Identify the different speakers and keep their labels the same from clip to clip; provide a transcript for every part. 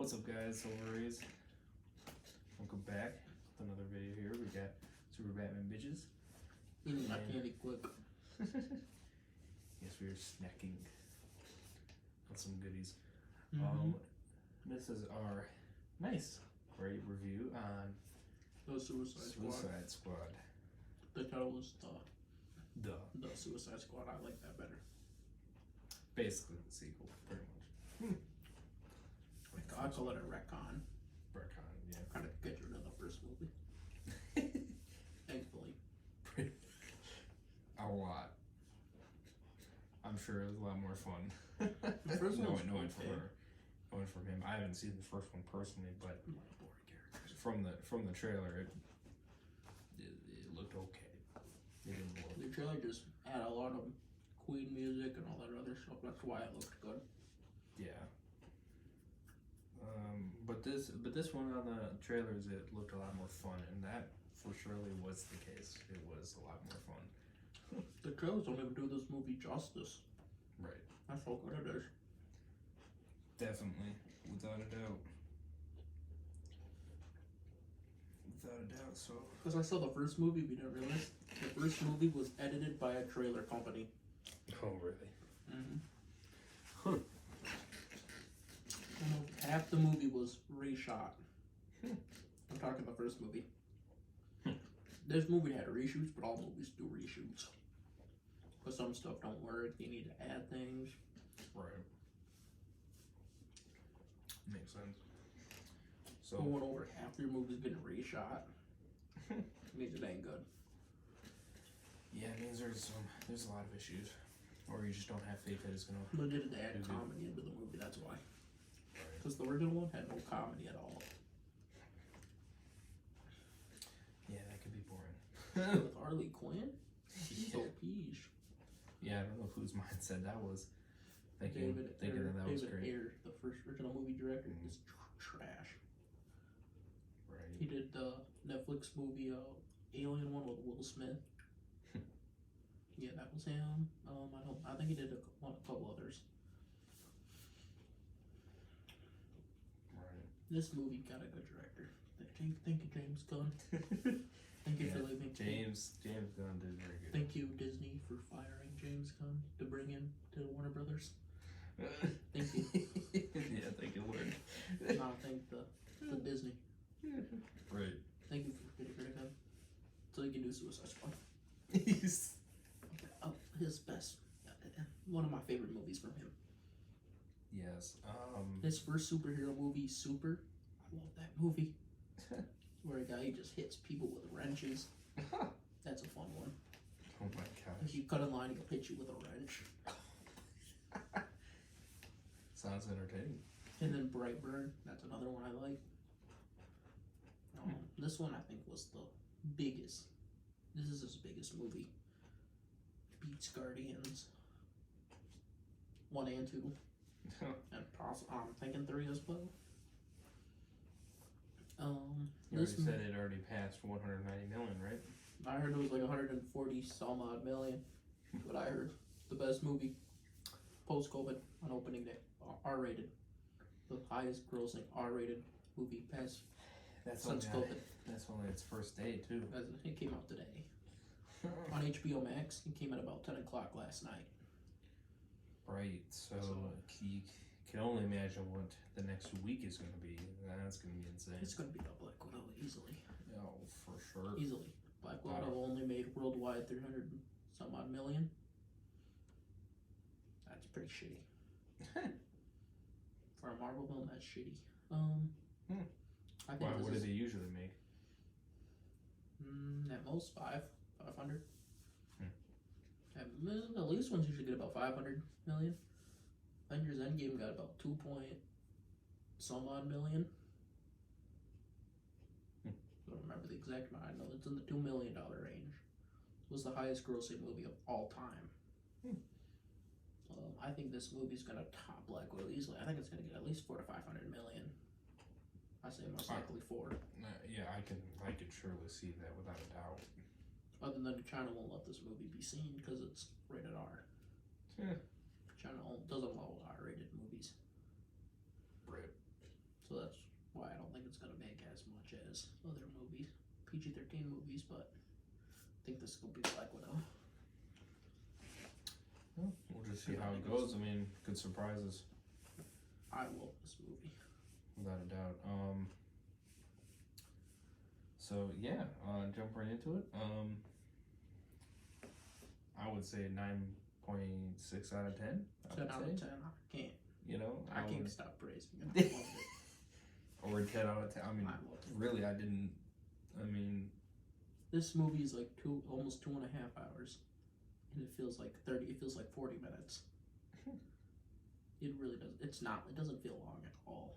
Speaker 1: What's up, guys? Overrays. Welcome back with another video here. We got Super Batman bitches.
Speaker 2: Eating my candy quick.
Speaker 1: Yes, we are snacking on some goodies. This is our nice, great review on
Speaker 2: The Suicide
Speaker 1: Squad.
Speaker 2: The title was
Speaker 1: The
Speaker 2: Suicide Squad. I like that better.
Speaker 1: Basically the sequel, pretty much.
Speaker 2: I call it a retcon.
Speaker 1: Retcon, yeah.
Speaker 2: Kind of get rid of the first movie. Thankfully.
Speaker 1: A lot. I'm sure it was a lot more fun.
Speaker 2: The first one was
Speaker 1: knowing from him. I haven't seen the first one personally, but from the trailer, it looked okay. It didn't look.
Speaker 2: The trailer just had a lot of Queen music and all that other stuff. That's why it looked good.
Speaker 1: Yeah. But this one on the trailers, it looked a lot more fun, and that for surely was the case. It was a lot more fun.
Speaker 2: The trailers don't even do this movie justice.
Speaker 1: Right.
Speaker 2: That's how good it is.
Speaker 1: Definitely, without a doubt. So.
Speaker 2: Because I saw the first movie, we didn't realize the first movie was edited by a trailer company.
Speaker 1: Oh, really?
Speaker 2: Mm-hmm. Huh. Half the movie was reshot. I'm talking the first movie. This movie had reshoots, but all movies do reshoots. Because some stuff don't work, you need to add things.
Speaker 1: Right. Makes sense. So
Speaker 2: going over half your movie's getting reshot means it ain't good.
Speaker 1: Yeah, it means there's a lot of issues. Or you just don't have faith that it's gonna.
Speaker 2: But they did add comedy into the movie, that's why. Because the original one had no comedy at all.
Speaker 1: Yeah, that could be boring.
Speaker 2: With Harley Quinn? She's so peach.
Speaker 1: Yeah, I don't know whose mindset that was. Thinking that was great.
Speaker 2: Ayer, the first original movie director, is trash.
Speaker 1: Right.
Speaker 2: He did the Netflix movie Alien one with Will Smith. Yeah, that was him. I think he did a couple others.
Speaker 1: Right.
Speaker 2: This movie got a good director. Thank you, James Gunn. Thank you for leaving.
Speaker 1: James Gunn did very good.
Speaker 2: Thank you, Disney, for firing James Gunn to bring him to Warner Brothers. Thank you.
Speaker 1: Yeah, thank you, Lord.
Speaker 2: No, thank the Disney.
Speaker 1: Right.
Speaker 2: Thank you for getting rid of him. So he can do Suicide Squad. His best. One of my favorite movies from him.
Speaker 1: Yes.
Speaker 2: His first superhero movie, Super. I love that movie. Where a guy just hits people with wrenches. That's a fun one.
Speaker 1: Oh my gosh.
Speaker 2: If you cut in line, he'll hit you with a wrench.
Speaker 1: Sounds entertaining.
Speaker 2: And then Brightburn, that's another one I like. This one I think was the biggest. This is his biggest movie. Beats Guardians 1 and 2. And I'm thinking 3 as well.
Speaker 1: You already said it already passed 190 million, right?
Speaker 2: I heard it was like 140 some odd million. But I heard the best movie post-COVID on opening day, R-rated, the highest grossing R-rated movie since COVID.
Speaker 1: That's only its first day too.
Speaker 2: It came out today on HBO Max. It came at about 10 o'clock last night.
Speaker 1: Right. So you can only imagine what the next week is going to be. That's going to be insane.
Speaker 2: It's going to be the Black Widow easily.
Speaker 1: Oh, for sure.
Speaker 2: Easily. Black Widow only made worldwide 300 some odd million. That's pretty shitty. For a Marvel film, that's shitty. I think
Speaker 1: what do they usually make?
Speaker 2: At most 500. At least ones usually get about 500 million. Avengers Endgame got about 2 point some odd million. I don't remember the exact amount. I know it's in the $2 million range. It was the highest grossing movie of all time. I think this movie's gonna top Black Widow easily. I think it's gonna get at least 400 to 500 million. I say most likely 4.
Speaker 1: Yeah, I can surely see that without a doubt.
Speaker 2: Other than China won't let this movie be seen because it's rated R. China doesn't allow R-rated movies.
Speaker 1: Right.
Speaker 2: So that's why I don't think it's gonna make as much as other movies, PG-13 movies. But I think this will be Black Widow.
Speaker 1: Well, we'll just see how it goes. I mean, good surprises.
Speaker 2: I love this movie.
Speaker 1: Without a doubt. So yeah, jump right into it. I would say 9.6 out of 10.
Speaker 2: 10 out of 10. I can't.
Speaker 1: You know,
Speaker 2: I can't stop praising it. I loved it.
Speaker 1: Or 10 out of 10. I mean,
Speaker 2: I loved it.
Speaker 1: really, I didn't. I mean,
Speaker 2: this movie is like almost 2.5 hours, and it feels like 30. It feels like 40 minutes. It really does. It's not. It doesn't feel long at all.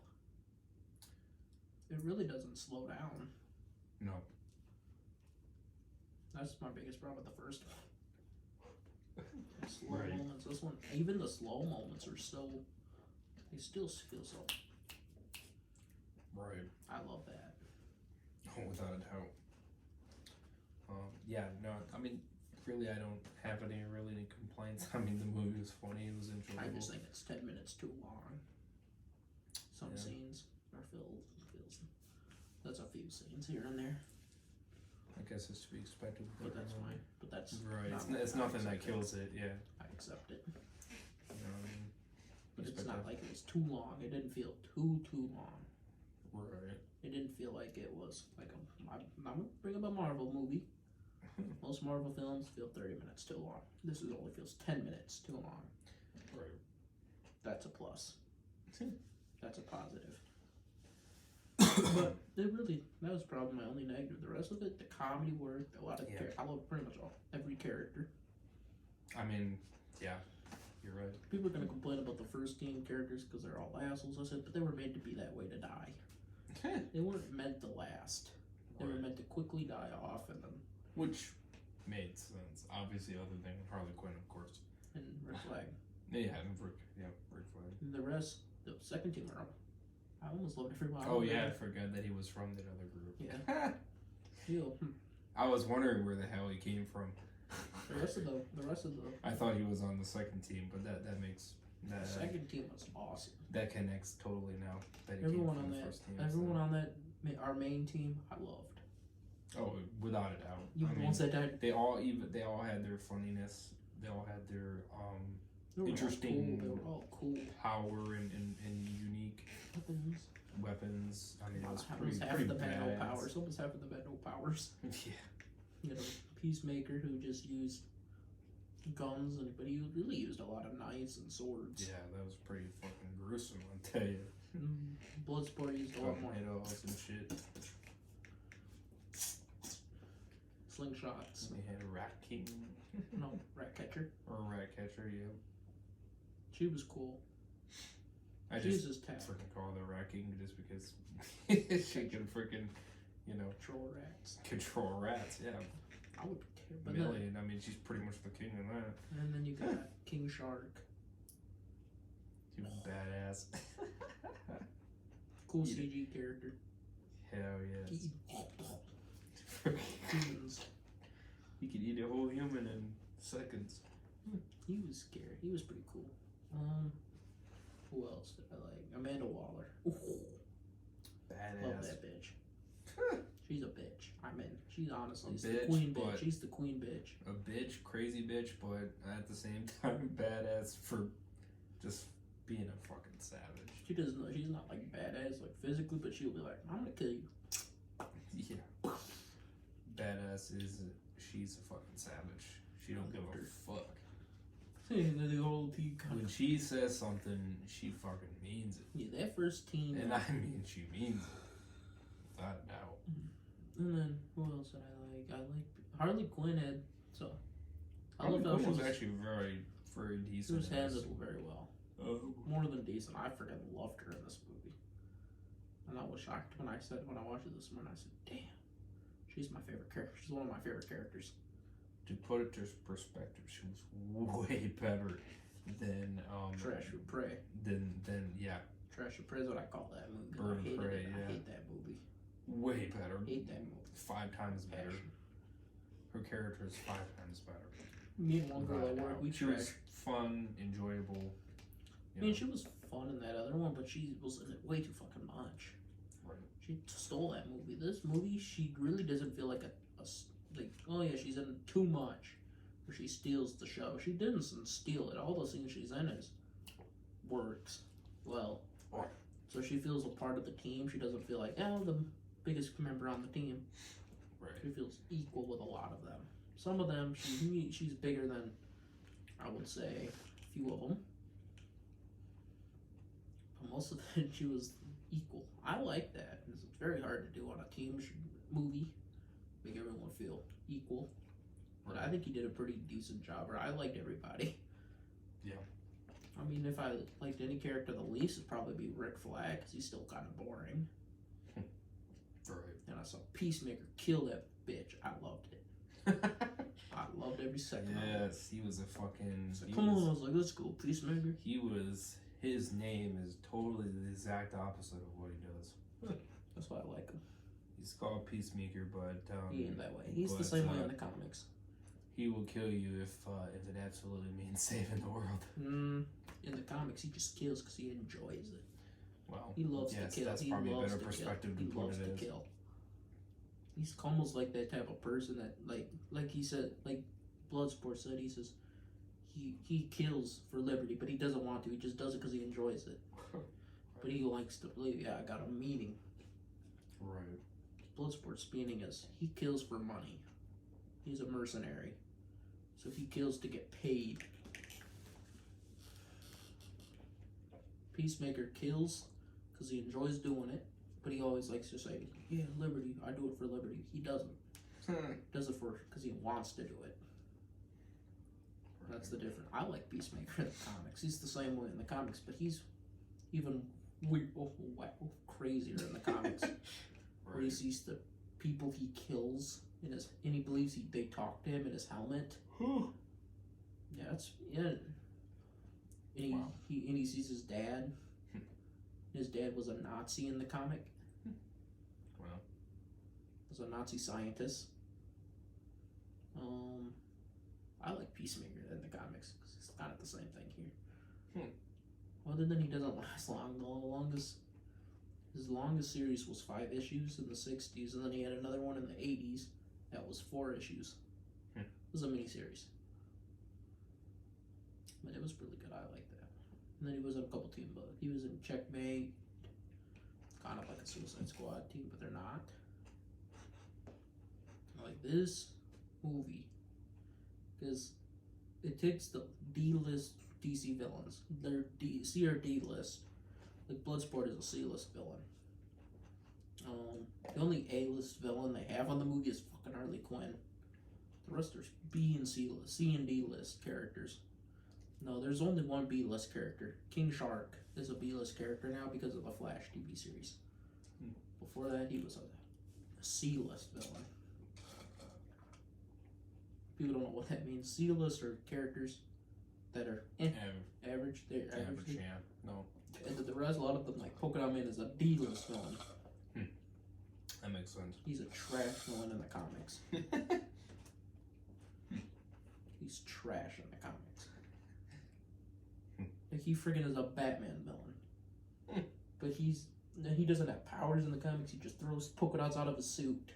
Speaker 2: It really doesn't slow down.
Speaker 1: No.
Speaker 2: That's my biggest problem with the first one. Slow
Speaker 1: Right.
Speaker 2: moments. This one, even the slow moments are so. They still feel so.
Speaker 1: Right.
Speaker 2: I love that.
Speaker 1: Oh, without a doubt. Yeah. No. I mean, really, I don't have any complaints. I mean, the movie was funny. It was enjoyable.
Speaker 2: I just think it's 10 minutes too long. Some
Speaker 1: Yeah.
Speaker 2: scenes are filled. That's a few scenes here and there.
Speaker 1: I guess it's to be expected.
Speaker 2: But that's fine. But that's
Speaker 1: right.
Speaker 2: not
Speaker 1: It's nothing that kills it. Yeah.
Speaker 2: I accept it.
Speaker 1: You know what I mean?
Speaker 2: But it's
Speaker 1: Expect
Speaker 2: not
Speaker 1: that.
Speaker 2: like it was too long. It didn't feel too long.
Speaker 1: Right.
Speaker 2: It didn't feel like it was like I'm gonna bring up a Marvel movie. Most Marvel films feel 30 minutes too long. This only feels 10 minutes too long.
Speaker 1: Right.
Speaker 2: That's a plus. That's a positive. But that was probably my only negative. The rest of it, the comedy worked, a lot of I love pretty much every character.
Speaker 1: I mean, yeah, you're right.
Speaker 2: People are gonna complain about the first team characters because they're all assholes. I said, but they were made to be that way to die. They weren't meant to last. They were meant to quickly die off, and then
Speaker 1: which made sense. Obviously, other than Harley Quinn, of course.
Speaker 2: and Red Flag.
Speaker 1: Yeah, and Red Flag.
Speaker 2: And the rest, the second team are. I almost loved everyone.
Speaker 1: Oh yeah, I forgot that he was from that other group.
Speaker 2: Yeah.
Speaker 1: I was wondering where the hell he came from.
Speaker 2: The rest of the.
Speaker 1: I thought he was on the second team, but that makes that.
Speaker 2: Second team was awesome.
Speaker 1: That connects totally now. That he
Speaker 2: Everyone
Speaker 1: came from
Speaker 2: on
Speaker 1: the
Speaker 2: that.
Speaker 1: first team.
Speaker 2: Everyone on that. Our main team, I loved.
Speaker 1: Oh, without a doubt.
Speaker 2: Even the ones that died.
Speaker 1: They all had their funniness. They all had their interesting.
Speaker 2: They were all cool.
Speaker 1: Power and unique weapons. I mean, it was pretty
Speaker 2: half of the
Speaker 1: badass.
Speaker 2: bad no powers. Almost half of the bad no powers.
Speaker 1: Yeah.
Speaker 2: You know, Peacemaker who just used guns, but he really used a lot of knives and swords.
Speaker 1: Yeah, that was pretty fucking gruesome, I'll tell you.
Speaker 2: Bloodsport used a lot more
Speaker 1: Tornadoes and shit.
Speaker 2: slingshots.
Speaker 1: We had a Rat King.
Speaker 2: No, Rat Catcher.
Speaker 1: Or a Rat Catcher, yeah.
Speaker 2: She was cool.
Speaker 1: I
Speaker 2: She
Speaker 1: just
Speaker 2: uses tech.
Speaker 1: freaking call her the Rat King just because she can freaking,
Speaker 2: Control rats.
Speaker 1: control rats, yeah.
Speaker 2: I would care. But
Speaker 1: Million, I mean, she's pretty much the king of that.
Speaker 2: and then you got King Shark.
Speaker 1: She was badass.
Speaker 2: Cool
Speaker 1: Eat it.
Speaker 2: CG character.
Speaker 1: Hell yes.
Speaker 2: Demons.
Speaker 1: He could eat a whole human in seconds.
Speaker 2: He was scary. He was pretty cool. Who else did I like? Amanda Waller. Ooh,
Speaker 1: Badass.
Speaker 2: love that bitch. She's a bitch. She's honestly
Speaker 1: A
Speaker 2: the
Speaker 1: bitch,
Speaker 2: queen
Speaker 1: but-
Speaker 2: bitch. She's the queen bitch.
Speaker 1: A bitch, crazy bitch, but at the same time badass for just being a fucking savage.
Speaker 2: She doesn't know. She's not like badass like physically, but she'll be like, "I'm gonna kill you."
Speaker 1: Yeah. Badass she's a fucking savage. She don't give a fuck.
Speaker 2: The old tea
Speaker 1: When she says something, she fucking means it.
Speaker 2: Yeah, that first team.
Speaker 1: And I mean, she means it. Without a doubt.
Speaker 2: And then who else did I like? I like Harley Quinn had so. I
Speaker 1: Harley
Speaker 2: loved how
Speaker 1: Quinn
Speaker 2: she
Speaker 1: was actually very, very
Speaker 2: She
Speaker 1: decent.
Speaker 2: was handled very well.
Speaker 1: Oh.
Speaker 2: More than decent. I freaking loved her in this movie. And I was shocked when I watched it this morning. I said, "Damn, she's my favorite character. She's one of my favorite characters."
Speaker 1: To put it to perspective, she was way better than
Speaker 2: Trash Who Pray.
Speaker 1: Than yeah,
Speaker 2: Trash Who Pray is what I call that movie.
Speaker 1: Bird
Speaker 2: I hated
Speaker 1: Prey,
Speaker 2: it.
Speaker 1: yeah.
Speaker 2: I hate that movie.
Speaker 1: way better.
Speaker 2: I hate that movie.
Speaker 1: 5 times better. Her character is 5 times better.
Speaker 2: Me and one girl at work, we
Speaker 1: She was fun, enjoyable.
Speaker 2: I mean, she was fun in that other one, but she was in it way too fucking much. She stole that movie. This movie, she really doesn't feel like like, oh yeah, she's in too much, where she steals the show. She didn't steal it. All the scenes she's in works well. So she feels a part of the team. She doesn't feel like, oh, the biggest member on the team.
Speaker 1: Right.
Speaker 2: She feels equal with a lot of them. Some of them, she's bigger than, I would say, a few of them. But most of them, she was equal. I like that. It's very hard to do on a team movie. Make everyone feel equal. But I think he did a pretty decent job. Or I liked everybody.
Speaker 1: Yeah.
Speaker 2: I mean, if I liked any character the least, it'd probably be Rick Flag, because he's still kind of boring.
Speaker 1: Right.
Speaker 2: And I saw Peacemaker kill that bitch. I loved it. I loved every second of it.
Speaker 1: Yes, he was a fucking...
Speaker 2: Come on, I was like, let's go, Peacemaker.
Speaker 1: His name is totally the exact opposite of what he does.
Speaker 2: That's why I like him.
Speaker 1: He's called Peacemaker, but...
Speaker 2: he ain't that way. He's the same way in the comics.
Speaker 1: He will kill you if it absolutely means saving the world.
Speaker 2: In the comics, he just kills because he enjoys it.
Speaker 1: Well,
Speaker 2: he loves to kill.
Speaker 1: That's probably a better perspective to put it as.
Speaker 2: Kill. He's almost like that type of person that, like he said, like Bloodsport said, he says he kills for liberty, but he doesn't want to. He just does it because he enjoys it. But he likes to believe, yeah, I got a meeting.
Speaker 1: Right.
Speaker 2: Bloodsport's meaning is he kills for money. He's a mercenary. So he kills to get paid. Peacemaker kills because he enjoys doing it, but he always likes to say, yeah, liberty, I do it for liberty. He doesn't. Does it for because he wants to do it. That's the difference. I like Peacemaker in the comics. He's the same way in the comics, but he's even weird, crazier in the comics. Where he sees the people he kills and he believes they talk to him in his helmet. And he sees his dad. His dad was a Nazi in the comic.
Speaker 1: Wow.
Speaker 2: Was a Nazi scientist. I like Peacemaker in the comics because it's kind of the same thing here. Other than he doesn't last long. His longest series was 5 issues in the 60s, and then he had another one in the 80s that was 4 issues. It was a miniseries. But it was really good. I like that. And then he was in a couple team books. He was in Checkmate, kind of like a Suicide Squad team, but they're not. I like this movie because it takes the D-list DC villains. They're C or D list. Like Bloodsport is a C-list villain. The only A-list villain they have on the movie is fucking Harley Quinn. The rest are B and C list, C and D list characters. No, there's only one B-list character. King Shark is a B-list character now because of the Flash TV series. Before that, he was a C-list villain. People don't know what that means. C-list are characters that are average. They're average.
Speaker 1: Yeah. No.
Speaker 2: And the rest, a lot of them, like Polka Dot Man, is a D-list villain.
Speaker 1: That makes sense.
Speaker 2: He's a trash villain in the comics. He's trash in the comics. Like he friggin' is a Batman villain. But he doesn't have powers in the comics. He just throws polka dots out of his suit.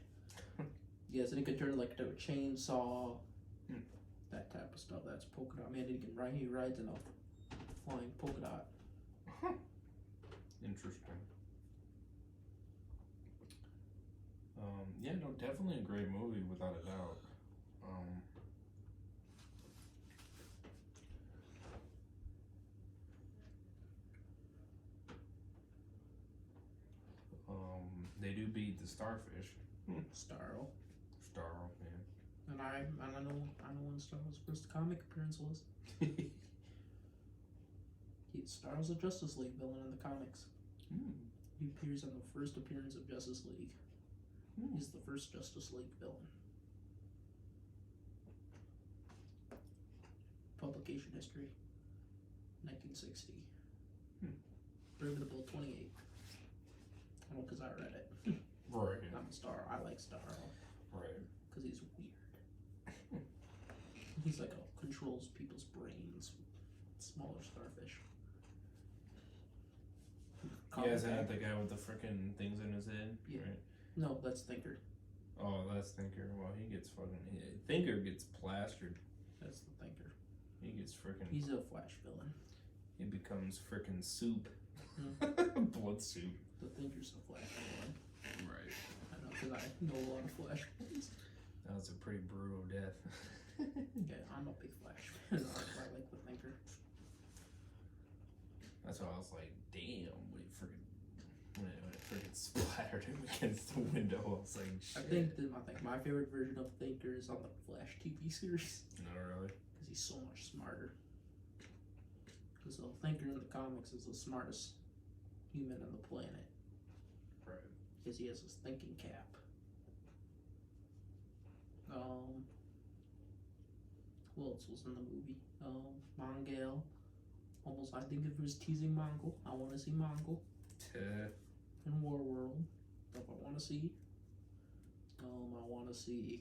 Speaker 2: Yes, and he can turn like to a chainsaw. That type of stuff. That's Polka Dot Man. He rides in a flying polka dot.
Speaker 1: Interesting. Yeah, no, definitely a great movie without a doubt. They do beat the Starfish.
Speaker 2: Starro,
Speaker 1: yeah.
Speaker 2: and I don't know when Starro's first comic appearance was. Starro's a Justice League villain in the comics. He appears in the first appearance of Justice League. He's the first Justice League villain. Publication history, 1960. Rivetable 28. Well, because I read it.
Speaker 1: Right.
Speaker 2: I like Starro.
Speaker 1: Right.
Speaker 2: Because he's weird. He's like controls people's brains. Smaller starfish. comic.
Speaker 1: Isn't that the guy with the freaking things in his head?
Speaker 2: Yeah.
Speaker 1: Right?
Speaker 2: No, that's Thinker.
Speaker 1: Oh, that's Thinker. Well, he gets fucking. Thinker gets plastered.
Speaker 2: That's the Thinker.
Speaker 1: He gets freaking.
Speaker 2: He's a Flash villain.
Speaker 1: He becomes freaking soup. Blood soup.
Speaker 2: The Thinker's a Flash villain.
Speaker 1: Right.
Speaker 2: I know, because I know a lot of Flash villains.
Speaker 1: That was a pretty brutal death.
Speaker 2: Yeah, I'm a big Flash fan. I like the Thinker.
Speaker 1: That's why I was like, damn, when it freaking splattered him against the window, I was like, shit.
Speaker 2: I think my favorite version of Thinker is on the Flash TV series.
Speaker 1: No, really?
Speaker 2: Because he's so much smarter. Because the Thinker in the comics is the smartest human on the planet.
Speaker 1: Right.
Speaker 2: Because he has his thinking cap. Who else was in the movie? Mongol. Almost, I think it was teasing Mongol. I want to see Mongol. In Warworld. Stuff I want to see. I want to see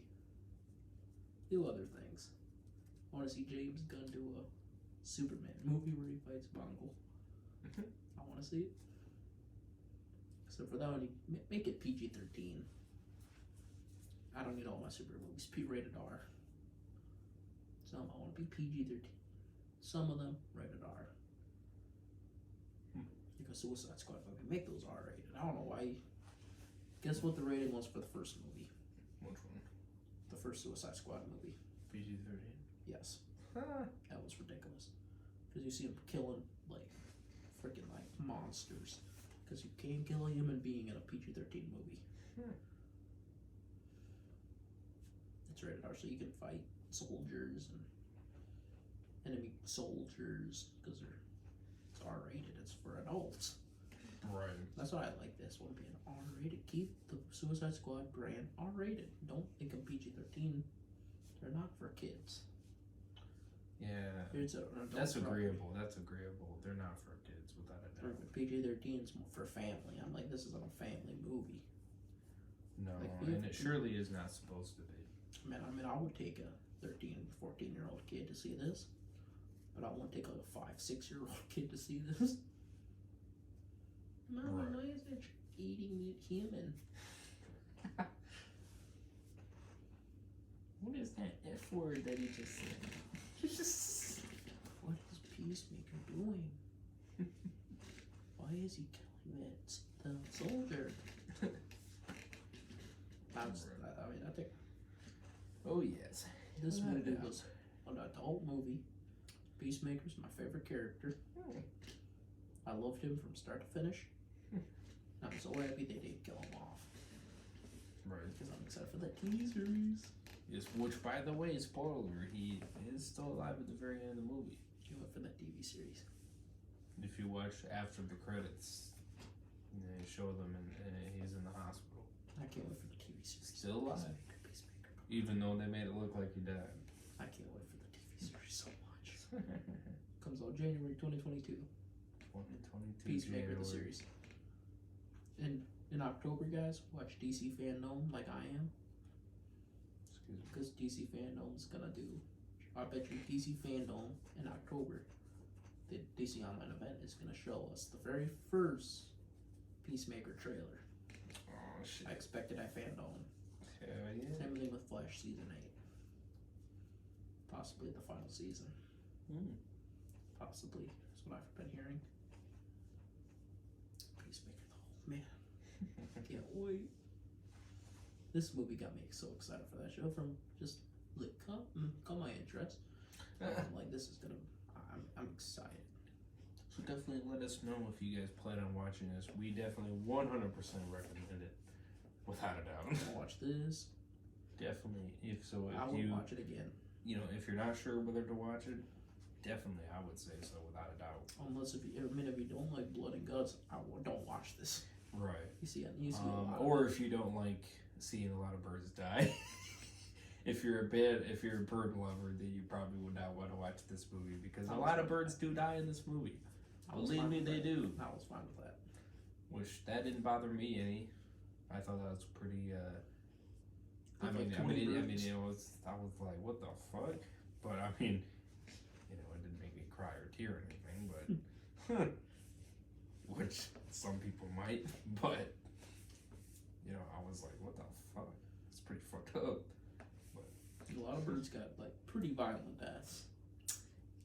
Speaker 2: two other things. I want to see James Gunn do a Superman movie where he fights Mongol. I want to see it. Except for that one, make it PG-13. I don't need all my super movies rated R. Some I want to be PG-13. Some of them rated R. Because Suicide Squad, if I can make those R-rated. I don't know why. Guess what the rating was for the first movie?
Speaker 1: Which one?
Speaker 2: The first Suicide Squad movie.
Speaker 1: PG-13.
Speaker 2: Yes.
Speaker 1: Huh.
Speaker 2: That was ridiculous. Because you see him killing, like, freaking, like, monsters. Because you can't kill a human being in a PG-13 movie. It's rated R, so you can fight soldiers and enemy soldiers. Because it's R-rated. It's for adults.
Speaker 1: Right.
Speaker 2: That's why I like this one being R-rated. Keep the Suicide Squad brand R-rated. Don't make them PG-13. They're not for kids.
Speaker 1: Yeah.
Speaker 2: It's
Speaker 1: That's agreeable. That's agreeable. They're not for kids, without a doubt.
Speaker 2: PG-13 is more for family. I'm like, this isn't a family movie.
Speaker 1: No,
Speaker 2: Like,
Speaker 1: and it surely is not supposed to be.
Speaker 2: I mean, I would take a 13, 14-year-old kid to see this, but I won't take a 5, 6-year-old kid to see this. Mama,
Speaker 1: Right.
Speaker 2: why is it eating human?
Speaker 1: What is that F word that he just said?
Speaker 2: What is Peacemaker doing? Why is he killing the soldier? I think
Speaker 1: Oh, yes.
Speaker 2: this movie was an adult movie. Peacemaker's my favorite character. I loved him from start to finish. I'm so happy they didn't kill him off.
Speaker 1: Right.
Speaker 2: Because I'm excited for the teasers.
Speaker 1: Yes, which, by the way, spoiler, he is still alive at the very end of the movie.
Speaker 2: You went for the TV series.
Speaker 1: If you watch after the credits, they show them and he's in the hospital.
Speaker 2: I can't wait for the TV series.
Speaker 1: Still alive.
Speaker 2: Peacemaker.
Speaker 1: Even though they made it look like he died.
Speaker 2: I can't wait for the TV series so much. Comes out January 2022.
Speaker 1: 2022
Speaker 2: Peacemaker,
Speaker 1: January.
Speaker 2: the series. And in October, guys, watch DC Fandom like I am.
Speaker 1: Excuse me.
Speaker 2: Because DC Fandom's gonna do, I bet you DC Fandom in October, the DC Online event is gonna show us the very first Peacemaker trailer.
Speaker 1: Oh, shit.
Speaker 2: I expected at Fandom.
Speaker 1: Hell yeah.
Speaker 2: Same thing with Flash Season 8. Possibly the final season. Possibly. That's what I've been hearing. Peacemaker, though. Man. Can't wait. This movie got me so excited for that show from just like caught my interest. I'm like, this is gonna. I'm excited.
Speaker 1: So definitely let us know if you guys plan on watching this. We definitely 100% recommend it, without a doubt.
Speaker 2: I'll watch this.
Speaker 1: Definitely. If
Speaker 2: I will
Speaker 1: you
Speaker 2: watch it again.
Speaker 1: You know, if you're not sure whether to watch it, definitely I would say so, without a doubt.
Speaker 2: Unless if you don't like blood and guts, don't watch this.
Speaker 1: Right.
Speaker 2: You see a lot.
Speaker 1: Or if you don't like seeing a lot of birds die. If you're a bird lover, then you probably would not want to watch this movie because a lot of birds do die in this movie. Believe me, they do.
Speaker 2: I was fine with that.
Speaker 1: Which that didn't bother me any. I thought that was pretty. I was like, what the fuck? But I mean, it didn't make me cry or tear or anything. But which Some people might, but you know, I was like, what the fuck? It's pretty fucked up.
Speaker 2: A lot of birds got like pretty violent deaths.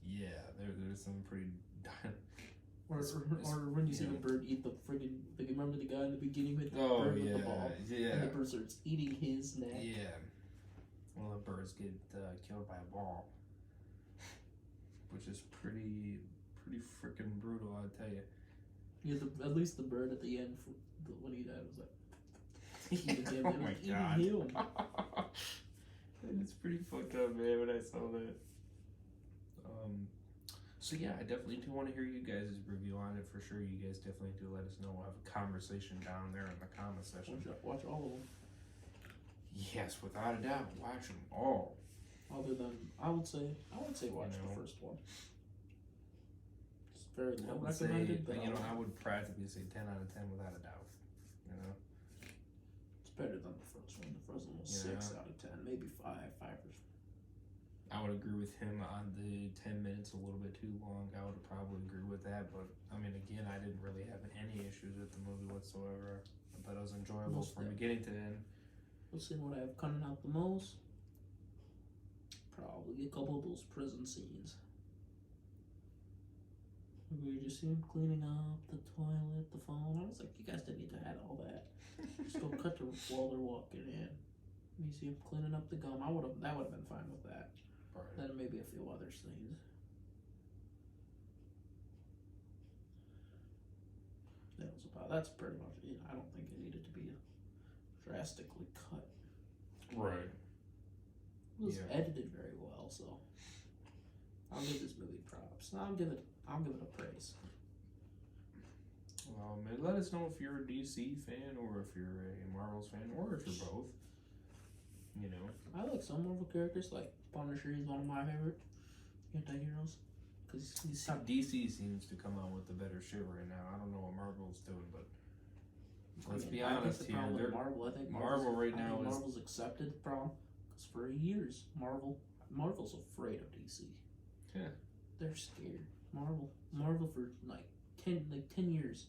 Speaker 1: Yeah, there's some pretty.
Speaker 2: Or when you see the bird eat the friggin', like, remember the guy in the beginning with the
Speaker 1: Oh
Speaker 2: bird
Speaker 1: yeah,
Speaker 2: with the ball?
Speaker 1: yeah.
Speaker 2: And the bird starts eating his neck.
Speaker 1: Yeah. Well, the birds get killed by a ball, which is pretty freaking brutal, I tell you.
Speaker 2: Yeah, at least the bird at the end, when he died, was like,
Speaker 1: Yeah,
Speaker 2: eating him.
Speaker 1: oh my god.
Speaker 2: Eating him.
Speaker 1: It's pretty fucked up, man, when I saw that. So yeah, I definitely do want to hear you guys' review on it for sure. You guys definitely do let us know. We'll have a conversation down there in the comment section.
Speaker 2: Watch all of them.
Speaker 1: Yes, without a doubt, watch them all.
Speaker 2: Other than, I would say watch the first one. It's very low recommended, but
Speaker 1: I would practically say 10 out of 10 without a doubt. You know,
Speaker 2: it's better than the first one. The first one was 6 out of 10, maybe 5 or.
Speaker 1: I would agree with him on the 10 minutes a little bit too long. I would probably agree with that, but I mean, again, I didn't really have any issues with the movie whatsoever. I thought it was enjoyable from beginning to end.
Speaker 2: Let's see what I have coming out the most. Probably a couple of those prison scenes. Where you just see him cleaning up the toilet, the phone. I was like, you guys didn't need to add all that. Just go cut the while they're walking in. You see him cleaning up the gum. That would have been fine with that.
Speaker 1: Right.
Speaker 2: Then maybe a few other scenes. That's pretty much it. I don't think it needed to be drastically cut.
Speaker 1: Right.
Speaker 2: It was edited very well, so I'll give this movie props. I'll give it a praise.
Speaker 1: Man, let us know if you're a DC fan or if you're a Marvel's fan or if you're both. You know,
Speaker 2: I like some Marvel characters, like Punisher. He's one of my favorite anti-heroes. Cause
Speaker 1: DC seems to come out with the better shit right now. I don't know what Marvel's doing, but let's be honest here. Marvel right now is
Speaker 2: Marvel's accepted the problem because for years Marvel's afraid of DC.
Speaker 1: Yeah,
Speaker 2: they're scared. Marvel for like 10 years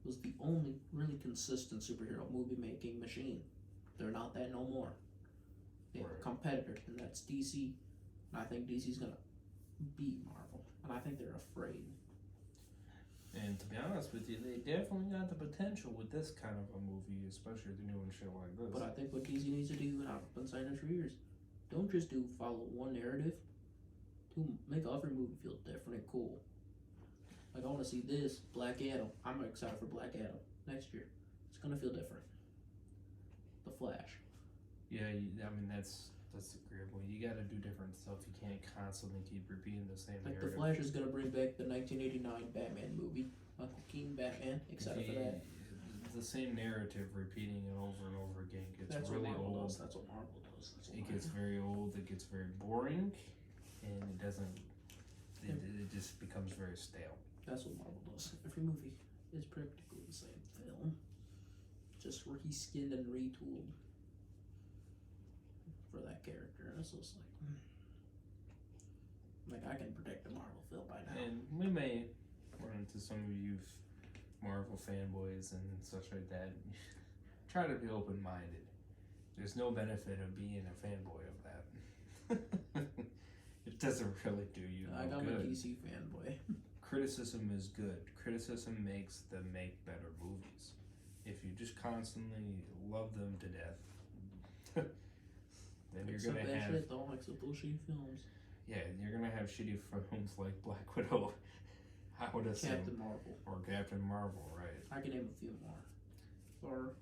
Speaker 2: was the only really consistent superhero movie making machine. They're not that no more. They have a competitor, and that's DC. And I think DC's gonna beat Marvel, and I think they're afraid.
Speaker 1: And to be honest with you, they definitely got the potential with this kind of a movie, especially if they're doing shit like this.
Speaker 2: But I think what DC needs to do, and I've been saying this for years, don't just follow one narrative. To make every movie feel different and cool. Like, I want to see this Black Adam. I'm excited for Black Adam next year. It's gonna feel different. The Flash.
Speaker 1: Yeah, I mean that's agreeable. You got to do different stuff. You can't constantly keep repeating the same narrative.
Speaker 2: The Flash is gonna bring back the 1989 Batman movie, Michael Keaton Batman. Excited for that.
Speaker 1: The same narrative repeating it over and over again gets really old.
Speaker 2: That's what Marvel does.
Speaker 1: It gets very old. It gets very boring, and it doesn't. It just becomes very stale.
Speaker 2: That's what Marvel does. Every movie is practically the same film, just reskinned and retooled for that character. And it's just like I can predict a Marvel film by now.
Speaker 1: And we may run into some of you Marvel fanboys and such like that. Try to be open-minded. There's no benefit of being a fanboy of that. It doesn't really do you no good.
Speaker 2: I'm a DC fanboy.
Speaker 1: Criticism is good. Criticism makes them make better movies. If you just constantly love them to death, then you're gonna have
Speaker 2: shit, don't like some bullshit films.
Speaker 1: Yeah, you're gonna have shitty films like Black Widow. I would assume.
Speaker 2: Captain Marvel.
Speaker 1: Or Captain Marvel, right?
Speaker 2: I can name a few more. Or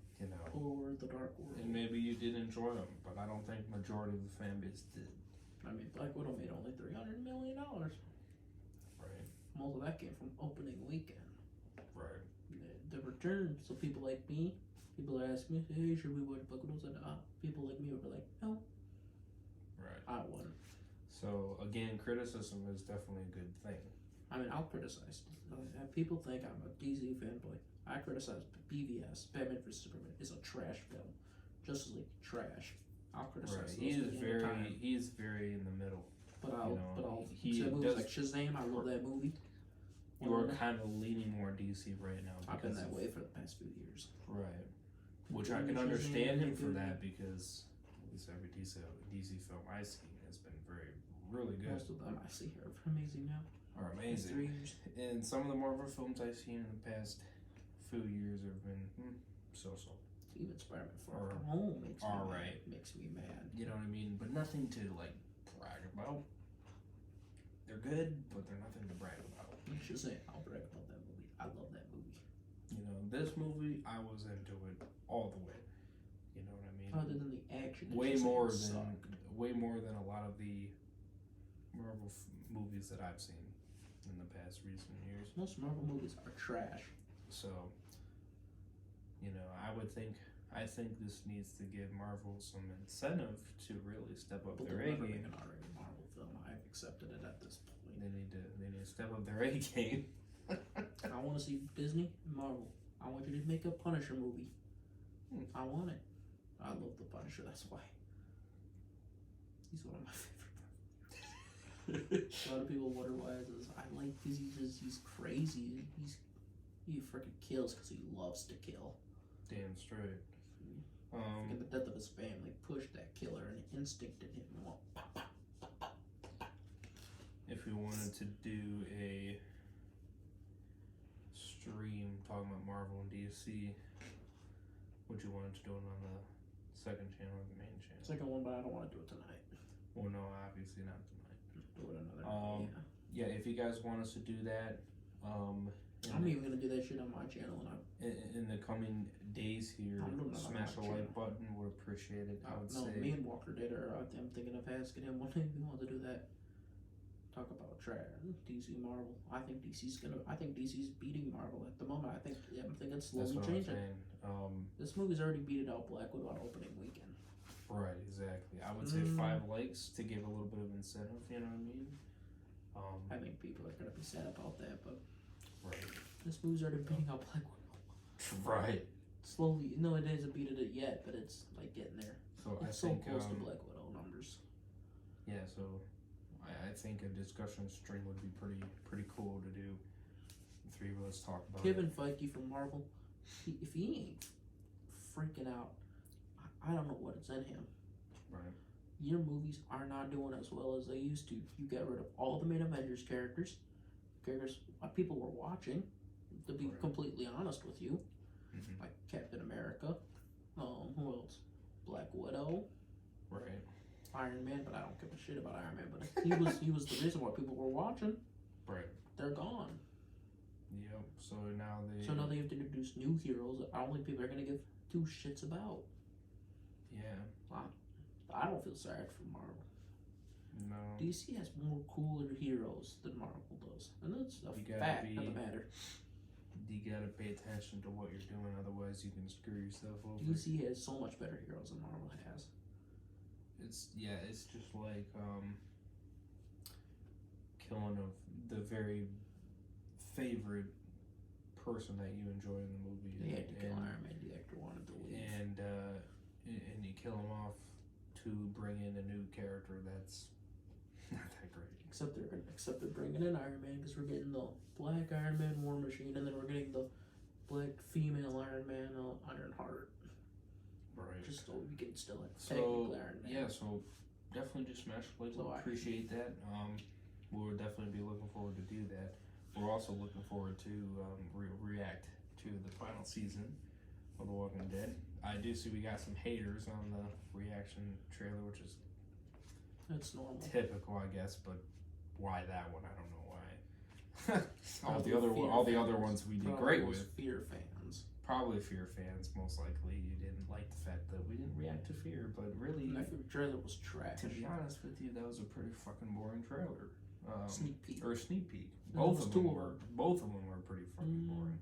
Speaker 2: or The Dark World.
Speaker 1: And maybe you did enjoy them, but I don't think majority of the fan base did.
Speaker 2: I mean, Black Widow made only $300 million.
Speaker 1: Right.
Speaker 2: Most of that came from opening weekend.
Speaker 1: Right.
Speaker 2: The return. So people like me, people ask me, hey, should we watch Black Widow? People like me would be like, no.
Speaker 1: Right.
Speaker 2: I wouldn't.
Speaker 1: So again, criticism is definitely a good thing.
Speaker 2: I mean, I'll criticize. People think I'm a DC fanboy. I criticize BVS, Batman vs Superman, is a trash film. Justice League, trash. I'll criticize.
Speaker 1: Right. He's very in the middle.
Speaker 2: But I'll movies like Shazam. I love that movie.
Speaker 1: You are kind of leaning more DC right now.
Speaker 2: I've been that way for the past few years.
Speaker 1: Right. Which I can understand him for that, because at least every DC film I've seen has been really good.
Speaker 2: Most of them I see are amazing now.
Speaker 1: Are amazing.
Speaker 2: 3 years.
Speaker 1: And some of the Marvel films I've seen in the past few years have been so-so.
Speaker 2: Even Spider-Man Far From Home makes me mad.
Speaker 1: You know what I mean? But nothing to like brag about. They're good, but they're nothing to brag about.
Speaker 2: You should say I'll brag about that movie. I love that movie.
Speaker 1: You know, this movie, I was into it all the way. You know what I mean?
Speaker 2: Other than the action,
Speaker 1: way more than a lot of the Marvel movies that I've seen in the past recent years.
Speaker 2: Most Marvel movies are trash.
Speaker 1: So, you know, I think this needs to give Marvel some incentive to really step up their A game.
Speaker 2: An R-rated Marvel film. I've accepted it at this point.
Speaker 1: They need to step up their A game.
Speaker 2: I want to see Disney and Marvel. I want you to make a Punisher movie. I want it. I love the Punisher. That's why. He's one of my favorite. A lot of people wonder why I like because he's crazy. He freaking kills because he loves to kill.
Speaker 1: Damn straight.
Speaker 2: And the death of his family pushed that killer and instinct in him. Pop, pop, pop, pop.
Speaker 1: If we wanted to do a stream talking about Marvel and DC, would you want to do it on the second channel or the main channel?
Speaker 2: Second one, but I don't want to do it tonight.
Speaker 1: Well, no, obviously not tonight.
Speaker 2: Do it another day.
Speaker 1: Yeah, if you guys want us to do that,
Speaker 2: I'm even gonna do that shit on my channel, and
Speaker 1: in the coming days here, smash the like button. Would appreciate it. I would say.
Speaker 2: Me and Walker did, or I'm thinking of asking him one day if he wants to do that. Talk about trash, DC, Marvel. I think DC's beating Marvel at the moment. I'm thinking it's slowly changing. This movie's already beaten out Black Widow on opening weekend.
Speaker 1: Right, exactly. I would say 5 likes to give a little bit of incentive. You know what I mean?
Speaker 2: I think people are gonna be sad about that, but.
Speaker 1: Right.
Speaker 2: This movie's already beating out Black Widow.
Speaker 1: Right.
Speaker 2: Slowly. No, it hasn't beaten it yet, but it's like getting there.
Speaker 1: So
Speaker 2: it's so close to Black Widow numbers.
Speaker 1: Yeah, so I think a discussion stream would be pretty cool to do. The 3 of us talk about
Speaker 2: Kevin Feige from Marvel, if he ain't freaking out, I don't know what it's in him.
Speaker 1: Right.
Speaker 2: Your movies are not doing as well as they used to. You got rid of all the main Avengers characters people were watching, to be completely honest with you. Like Captain America, who else? Black Widow.
Speaker 1: Right.
Speaker 2: Iron Man, but I don't give a shit about Iron Man, but he was the reason why people were watching.
Speaker 1: Right.
Speaker 2: They're gone.
Speaker 1: Yep. So now they
Speaker 2: have to introduce new heroes that I don't think people are gonna give 2 shits about.
Speaker 1: Yeah.
Speaker 2: I don't feel sorry for Marvel.
Speaker 1: No.
Speaker 2: DC has more cooler heroes than Marvel does. And that's a fact of the matter.
Speaker 1: You gotta pay attention to what you're doing, otherwise you can screw yourself over.
Speaker 2: DC has so much better heroes than Marvel has.
Speaker 1: It's just like killing the very favorite person that you enjoy in the movie.
Speaker 2: They had to kill Iron Man, the actor wanted to leave.
Speaker 1: And you kill him off to bring in a new character that's not that great.
Speaker 2: Except they're bringing in Iron Man because we're getting the Black Iron Man War Machine, and then we're getting the Black female Iron Man Ironheart.
Speaker 1: Right.
Speaker 2: Just so we can still have technically Iron Man.
Speaker 1: Yeah, so definitely just smash the like. So appreciate that. We'll definitely be looking forward to do that. We're also looking forward to react to the final season of The Walking Dead. I do see we got some haters on the reaction trailer, which is
Speaker 2: that's normal,
Speaker 1: typical, I guess. But why that one? I don't know why. all the other ones we did great with.
Speaker 2: Fear fans.
Speaker 1: Probably Fear fans, most likely. You didn't like the fact that we didn't react to Fear, but really,
Speaker 2: my favorite trailer was trash.
Speaker 1: To be honest with you, that was a pretty fucking boring trailer.
Speaker 2: Sneak peek.
Speaker 1: Both of them were pretty fucking boring.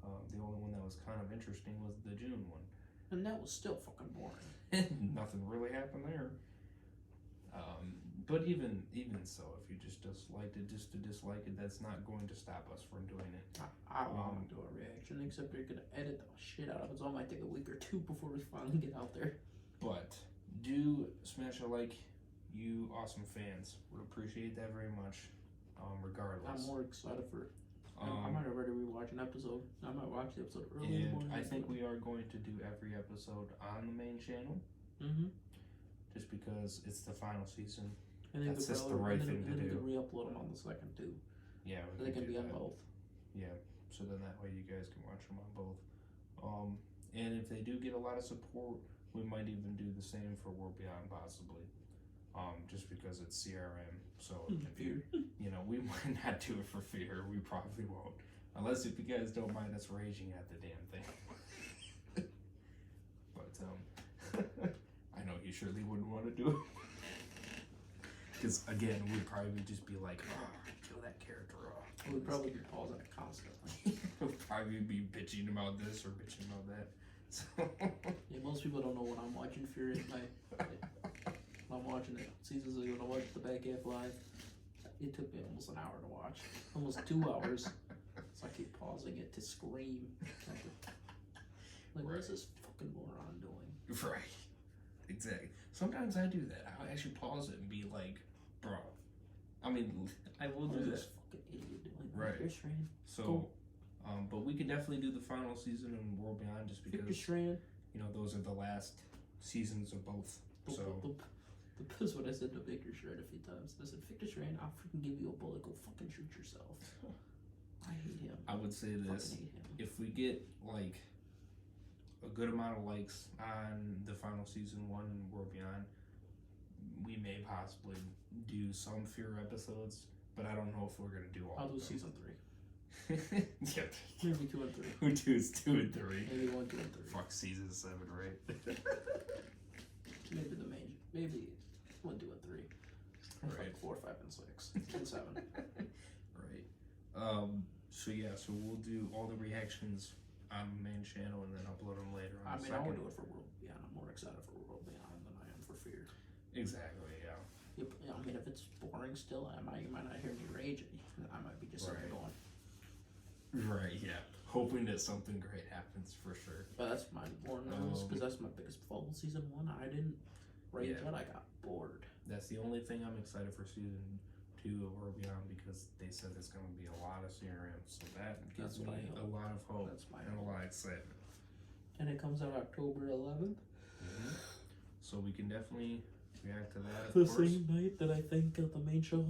Speaker 1: The only one that was kind of interesting was the June one.
Speaker 2: And that was still fucking boring.
Speaker 1: Nothing really happened there. But even so, if you just disliked it, just to dislike it, that's not going to stop us from doing it.
Speaker 2: I want to do a reaction, except they're going to edit the shit out of it, so it might take a week or 2 before we finally get out there.
Speaker 1: But do smash a like, you awesome fans. Would appreciate that very much, regardless.
Speaker 2: I'm more excited for I might already rewatch an episode. I might watch the episode early in the morning.
Speaker 1: I think we are going to do every episode on the main channel.
Speaker 2: Mm-hmm.
Speaker 1: Just because it's the final season.
Speaker 2: And
Speaker 1: that's just the right thing to do.
Speaker 2: And then we can re-upload them on the second too.
Speaker 1: Yeah,
Speaker 2: so they can be on both.
Speaker 1: Yeah, so then that way you guys can watch them on both. And if they do get a lot of support, we might even do the same for World Beyond possibly. Just because it's CRM. So if you we might not do it for fear. We probably won't. Unless if you guys don't mind us raging at the damn thing. But I know you surely wouldn't want to do it. Because again, we'd probably just be like, kill that character off.
Speaker 2: We'd probably be pausing it constantly.
Speaker 1: We'd probably be bitching about this or bitching about that. So
Speaker 2: yeah, most people don't know when I'm watching Fear at night. When I'm watching it, seasons ago, when I watched the back half live, it took me almost an hour to watch. Almost 2 hours. So I keep pausing it to scream. Like, what is this fucking moron doing?
Speaker 1: Right. Exactly. Sometimes I do that. I'll actually pause it and be like, bro. I mean, I will do
Speaker 2: What is
Speaker 1: that.
Speaker 2: this fucking idiot doing?
Speaker 1: Right.
Speaker 2: Victor Strand.
Speaker 1: So,
Speaker 2: Cool.
Speaker 1: But we can definitely do the final season in World Beyond just because,
Speaker 2: Victor Strand.
Speaker 1: those are the last seasons of both. So,
Speaker 2: That's what I said to Victor Strand a few times. I said, Victor Strand, I'll freaking give you a bullet. Go fucking shoot yourself. I hate him.
Speaker 1: I would say this.
Speaker 2: Fucking hate him.
Speaker 1: If we get, like, a good amount of likes on the final season 1 in World Beyond, we may possibly do some Fear episodes, but I don't know if we're going to do all
Speaker 2: I'll
Speaker 1: of
Speaker 2: do
Speaker 1: them.
Speaker 2: season 3.
Speaker 1: Yeah.
Speaker 2: Maybe 2 and 3.
Speaker 1: Who does 2 and 3?
Speaker 2: Maybe 1, 2, and 3.
Speaker 1: Fuck season 7, right?
Speaker 2: Maybe the main. Maybe 1, 2, and 3.
Speaker 1: Right.
Speaker 2: Like 4, 5, and 6, and 7.
Speaker 1: Right. So yeah. So we'll do all the reactions on the main channel and then upload them later on.
Speaker 2: I mean, I want to do it for World Beyond. I'm more excited for World Beyond than I am for Fear.
Speaker 1: Exactly. Yeah.
Speaker 2: Yep. Yeah, I mean, if it's boring still, you might not hear me raging. I might be just sitting there going.
Speaker 1: Right. Yeah. Hoping that something great happens for sure.
Speaker 2: But that's my more nervous because that's my biggest fault with season 1. I didn't rage it. I got bored.
Speaker 1: That's the only thing I'm excited for season 2 of World Beyond because they said there's going to be a lot of CRM, so that gives me a lot of hope and a lot of excitement.
Speaker 2: And it comes out October 11th.
Speaker 1: Mm-hmm. So we can definitely react to that. Of
Speaker 2: The
Speaker 1: course.
Speaker 2: same night that I think the main show.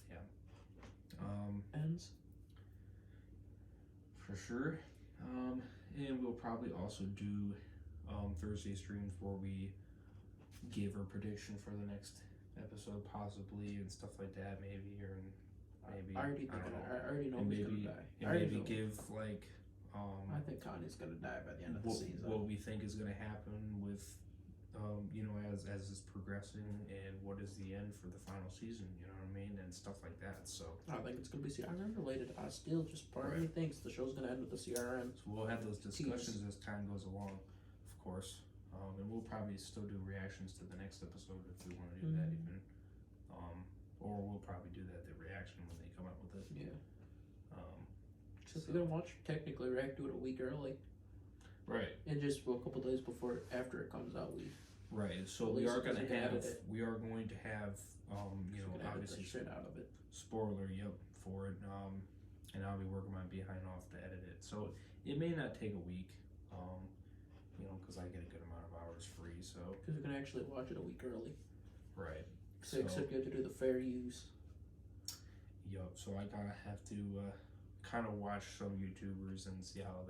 Speaker 1: Yeah.
Speaker 2: Ends.
Speaker 1: For sure. And we'll probably also do Thursday streams where we give our prediction for the next episode, possibly, and stuff like that, maybe, or maybe.
Speaker 2: I already know who's gonna die.
Speaker 1: And maybe give like.
Speaker 2: I think Kanye's gonna die by the end of the season.
Speaker 1: What we think is gonna happen with, as it's progressing, and what is the end for the final season? You know what I mean, and stuff like that. So
Speaker 2: I think it's gonna be CRM related. I still just part of me thinks the show's gonna end with the CRM.
Speaker 1: So we'll have those discussions as time goes along, of course. And we'll probably still do reactions to the next episode if we want to do that even. Or we'll probably do that, the reaction when they come out with it.
Speaker 2: Yeah. So if you're gonna technically react to it a week early.
Speaker 1: Right.
Speaker 2: And just a couple days after it comes out,
Speaker 1: Right. So we are going to have, obviously
Speaker 2: shit out of it.
Speaker 1: Spoiler, for it. And I'll be working my behind off to edit it. So it may not take a week, because I get a good amount of hours free. So
Speaker 2: because you can actually watch it a week early.
Speaker 1: Right.
Speaker 2: So except you have to do the fair use.
Speaker 1: Yup. So I gotta have to kind of watch some YouTubers and see how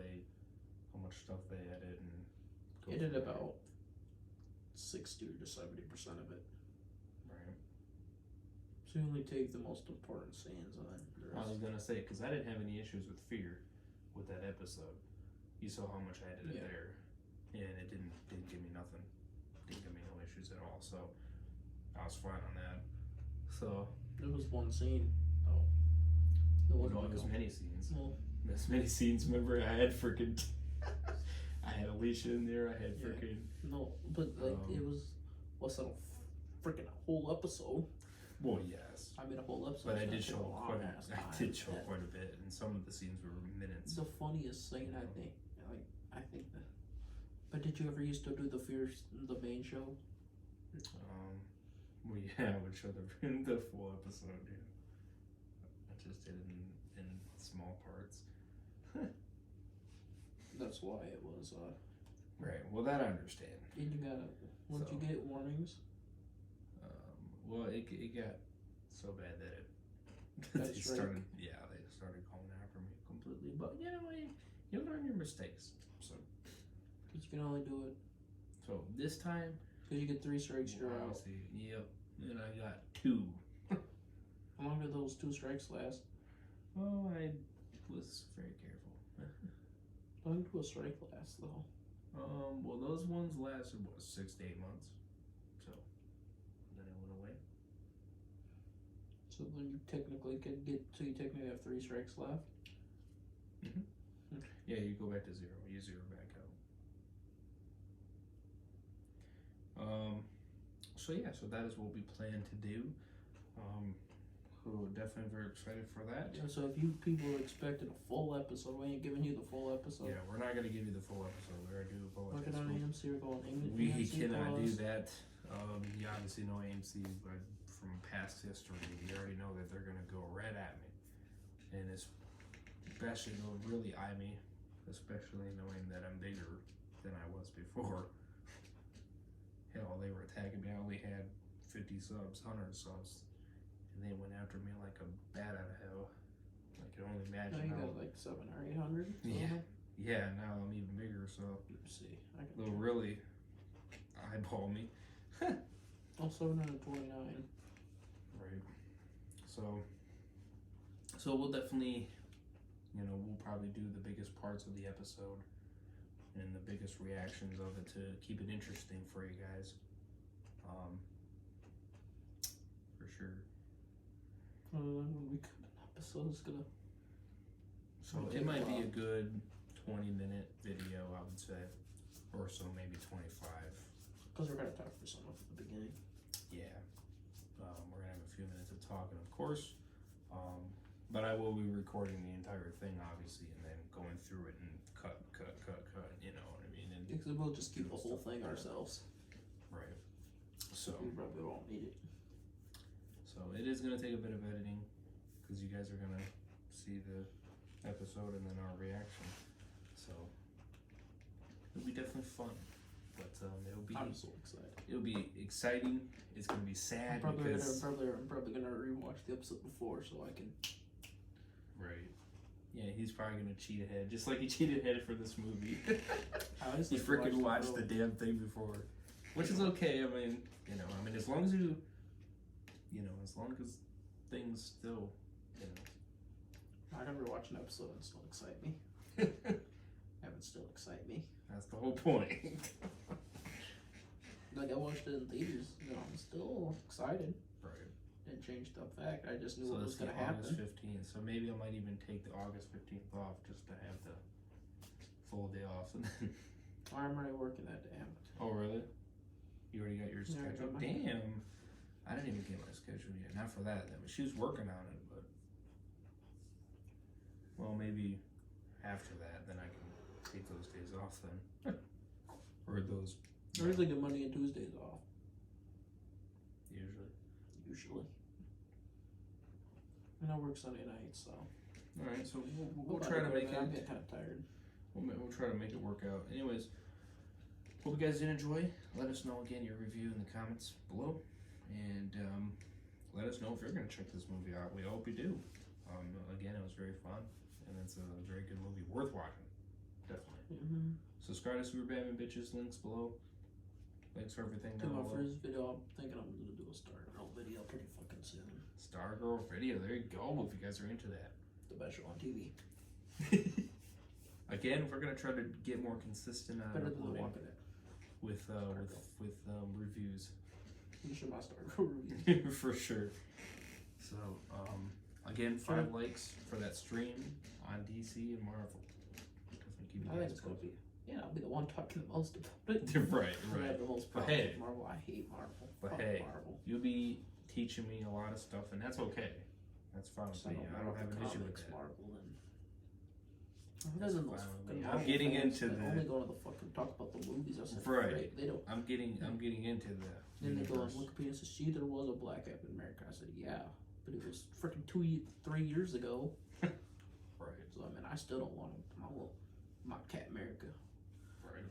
Speaker 1: much stuff they edit and.
Speaker 2: Edit about 60 to 70% of it.
Speaker 1: Right.
Speaker 2: So you only take the most important scenes and then the rest.
Speaker 1: I was gonna say because I didn't have any issues with Fear with that episode. You saw how much I edited there, and it didn't give me nothing. Didn't give me no issues at all. So I was fine on that. So
Speaker 2: there was one scene. Oh,
Speaker 1: it was many scenes. Well, there's many scenes. Remember, I had freaking. I had Alicia in there. I had freaking.
Speaker 2: No, but it was wasn't a freaking whole episode.
Speaker 1: Well, yes.
Speaker 2: I mean, a whole episode.
Speaker 1: But I did show quite a bit, and some of the scenes were minutes.
Speaker 2: The funniest scene, I think. But did you ever used to do the main show?
Speaker 1: Well, yeah, I would show the full episode. Yeah. interested in small parts.
Speaker 2: That's why it was.
Speaker 1: Right. Well, that I understand.
Speaker 2: And you gotta once you get warnings.
Speaker 1: Well, it got so bad that
Speaker 2: That's
Speaker 1: they started. Yeah, they started going after me completely. But you know, you learn your mistakes. So.
Speaker 2: Because you can only do it.
Speaker 1: So this time.
Speaker 2: Because you get 3 strikes, you're out.
Speaker 1: Yep. And I got 2.
Speaker 2: How long did those 2 strikes last?
Speaker 1: Oh, I was very careful.
Speaker 2: How long did a strike last, though?
Speaker 1: Well, those ones lasted, 6 to 8 months. So, then it went away.
Speaker 2: So then you technically you technically have 3 strikes left?
Speaker 1: Mm-hmm. Yeah, you go back to 0. You 0 back out. So yeah, so that is what we plan to do. We're definitely very excited for that.
Speaker 2: Yeah, so if you people are expecting a full episode, we ain't giving you the full episode.
Speaker 1: Yeah, we're not going to give you the full episode. We're going to do a full
Speaker 2: Look
Speaker 1: episode.
Speaker 2: at AMC, we're going AMC.
Speaker 1: We cannot do that. You obviously know AMC, but from past history, you already know that they're going to go right at me. And especially, they'll really eye me, especially knowing that I'm bigger than I was before. Hell, they were attacking me. I only had 50 subs, 100 subs. And they went after me like a bat out of hell. I can only imagine.
Speaker 2: Now you got like 700 or 800.
Speaker 1: Yeah. Yeah, now I'm even bigger, so
Speaker 2: Let's see.
Speaker 1: they'll really eyeball me.
Speaker 2: Oh, 729.
Speaker 1: Right. So we'll definitely, we'll probably do the biggest parts of the episode and the biggest reactions of it to keep it interesting for you guys. For sure.
Speaker 2: When we cut an episode, it's gonna.
Speaker 1: So it might be a good 20-minute video, I would say, or so, maybe 25.
Speaker 2: Because we're gonna talk for some of the beginning.
Speaker 1: Yeah, we're gonna have a few minutes of talking, of course, but I will be recording the entire thing, obviously, and then going through it and cut. You know what I mean? And
Speaker 2: Because we'll just keep the whole thing ourselves.
Speaker 1: right. So
Speaker 2: We probably won't need it.
Speaker 1: So it is gonna take a bit of editing, because you guys are gonna see the episode and then our reaction. So it'll be definitely fun, but
Speaker 2: I'm so excited.
Speaker 1: It'll be exciting. It's gonna be sad
Speaker 2: I'm probably gonna rewatch the episode before so I can.
Speaker 1: Right. Yeah, he's probably gonna cheat ahead, just like he cheated ahead for this movie.
Speaker 2: Honestly,
Speaker 1: He freaking watched the damn thing before, which is okay. I mean, as long as as long as things still,
Speaker 2: I never watch an episode and still excite me. Have it still excite me.
Speaker 1: That's the whole point.
Speaker 2: Like I watched it in theaters, I'm still excited.
Speaker 1: Right.
Speaker 2: Didn't change the fact. I just knew
Speaker 1: So
Speaker 2: what was
Speaker 1: let's get
Speaker 2: gonna
Speaker 1: August
Speaker 2: happen.
Speaker 1: 15th. So maybe I might even take the August 15th off just to have the full day off. And then.
Speaker 2: I'm already working that day.
Speaker 1: Oh really? You already got your
Speaker 2: Yeah, I
Speaker 1: schedule?
Speaker 2: got mine.
Speaker 1: Damn. I didn't even get my schedule yet. Not for that. But she was working on it, but well, maybe after that, then I can take those days off then, or those.
Speaker 2: I usually get Monday and Tuesdays off.
Speaker 1: Usually.
Speaker 2: And I work Sunday nights, so.
Speaker 1: All right, so we'll try to make it.
Speaker 2: I'm getting kind of tired.
Speaker 1: We'll try to make it work out. Anyways, hope you guys did enjoy. Let us know again your review in the comments below, and let us know if you're gonna check this movie out. We hope you do. Again, it was very fun, and it's a very good movie, worth watching, definitely.
Speaker 2: Mm-hmm.
Speaker 1: Subscribe to Super Batman Bitches. Links below. Links for everything
Speaker 2: To
Speaker 1: down
Speaker 2: my
Speaker 1: below.
Speaker 2: first video, I'm thinking I'm gonna do a Stargirl video pretty fucking soon.
Speaker 1: Stargirl video. There you go. If you guys are into that.
Speaker 2: The best show on TV.
Speaker 1: Again, we're gonna try to get more consistent on
Speaker 2: Better than The
Speaker 1: uploading
Speaker 2: Walking Dead.
Speaker 1: with reviews.
Speaker 2: You should my Stargirl review.
Speaker 1: For sure. So again, 5 likes for that stream on DC and Marvel. Definitely keep you
Speaker 2: I think
Speaker 1: guys
Speaker 2: it's gonna
Speaker 1: posted.
Speaker 2: be. Yeah, I'll be the one talking the most about it.
Speaker 1: Right.
Speaker 2: I have the most
Speaker 1: But
Speaker 2: problems
Speaker 1: hey.
Speaker 2: with Marvel. I hate Marvel.
Speaker 1: But
Speaker 2: Fuck
Speaker 1: hey,
Speaker 2: Marvel.
Speaker 1: you'll be teaching me a lot of stuff, and that's okay. That's fine with me. I don't have an issue with that.
Speaker 2: Marvel and.
Speaker 1: That's
Speaker 2: Those
Speaker 1: fine with
Speaker 2: fucking
Speaker 1: me.
Speaker 2: Marvel
Speaker 1: I'm getting
Speaker 2: fans
Speaker 1: into
Speaker 2: that
Speaker 1: the.
Speaker 2: only go to the fucking talk about the movies. That's
Speaker 1: Right.
Speaker 2: great. They don't.
Speaker 1: I'm getting into the.
Speaker 2: Then they go on
Speaker 1: universe.
Speaker 2: Wikipedia and says, "See, there was a black Captain America." I said, "Yeah, but it was freaking 3 years ago.
Speaker 1: Right.
Speaker 2: So I mean, I still don't want my Cat America.
Speaker 1: Right.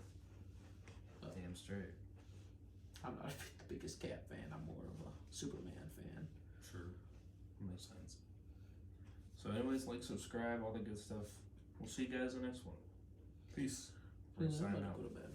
Speaker 1: Damn straight.
Speaker 2: I'm not the biggest Cat fan. I'm more of a Superman fan.
Speaker 1: Sure. Makes sense. So anyways, like, subscribe, all the good stuff. We'll see you guys in the next one. Peace. We're
Speaker 2: I'm
Speaker 1: signing
Speaker 2: gonna
Speaker 1: out.
Speaker 2: go to bed.